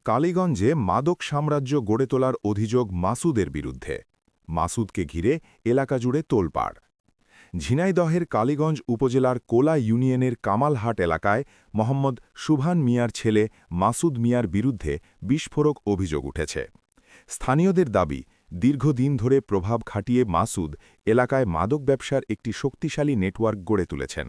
কালীগঞ্জে মাদক সাম্রাজ্য গড়ে তোলার অভিযোগ মাসুদের বিরুদ্ধে। মাসুদকে ঘিরে এলাকা জুড়ে তোলপাড়। ঝিনাইদহের কালীগঞ্জ উপজেলার কোলা ইউনিয়নের কামালহাট এলাকায় মোহাম্মদ সুবহান মিয়ার ছেলে মাসুদ মিয়ার বিরুদ্ধে বিস্ফোরক অভিযোগ উঠেছে। স্থানীয়দের দাবি, দীর্ঘদিন ধরে প্রভাব খাটিয়ে মাসুদ এলাকায় মাদক ব্যবসার একটি শক্তিশালী নেটওয়ার্ক গড়ে তুলেছেন।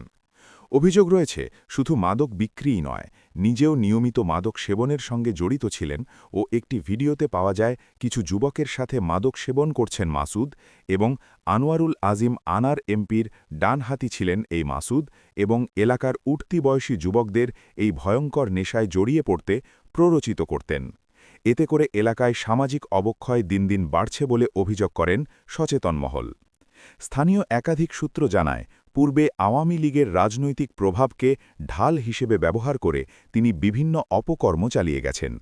অভিযোগ রয়েছে, শুধু মাদক বিক্রিই নয়, নিজেও নিয়মিত মাদক সেবনের সঙ্গে জড়িত ছিলেন ও একটি ভিডিওতে পাওয়া যায় কিছু যুবকের সাথে মাদক সেবন করছেন মাসুদ এবং আনোয়ারুল আজিম আনার এমপির ডানহাতি ছিলেন এই মাসুদ এবং এলাকার উঠতি বয়সী যুবকদের এই ভয়ঙ্কর নেশায় জড়িয়ে পড়তে প্ররোচিত করতেন। এতে করে এলাকায় সামাজিক অবক্ষয় দিন দিন বাড়ছে বলে অভিযোগ করেন সচেতন মহল। স্থানীয় একাধিক সূত্র জানায়, পূর্বে আওয়ামী লীগের রাজনৈতিক প্রভাবকে ঢাল হিসেবে ব্যবহার করে তিনি বিভিন্ন অপকর্ম চালিয়ে গেছেন।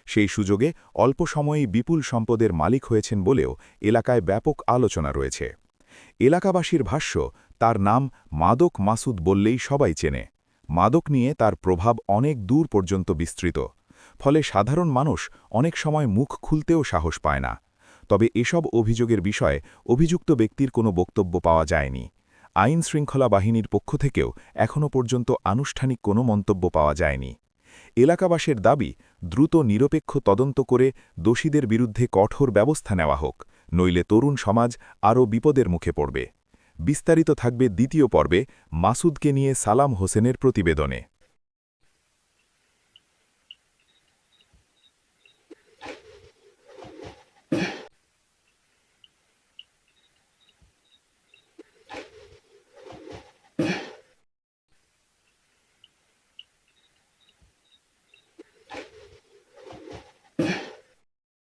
সেই সুযোগে অল্প সময়েই বিপুল সম্পদের মালিক হয়েছেন বলেও এলাকায় ব্যাপক আলোচনা রয়েছে। এলাকাবাসীর ভাষ্য, তার নাম মাদক মাসুদ বললেই সবাই চেনে। মাদক নিয়ে তার প্রভাব অনেক দূর পর্যন্ত বিস্তৃত। ফলে সাধারণ মানুষ অনেক সময় মুখ খুলতেও সাহস পায় না। তবে এসব অভিযোগের বিষয়ে অভিযুক্ত ব্যক্তির কোনো বক্তব্য পাওয়া যায়নি। আইন শৃঙ্খলা বাহিনীর পক্ষ থেকেও এখনও পর্যন্ত আনুষ্ঠানিক কোনো মন্তব্য পাওয়া যায়নি। এলাকাবাসীর দাবি, দ্রুত নিরপেক্ষ তদন্ত করে দোষীদের বিরুদ্ধে কঠোর ব্যবস্থা নেওয়া হোক, নইলে তরুণ সমাজ আরও বিপদের মুখে পড়বে। বিস্তারিত থাকবে দ্বিতীয় পর্বে মাসুদকে নিয়ে সালাম হোসেনের প্রতিবেদনে।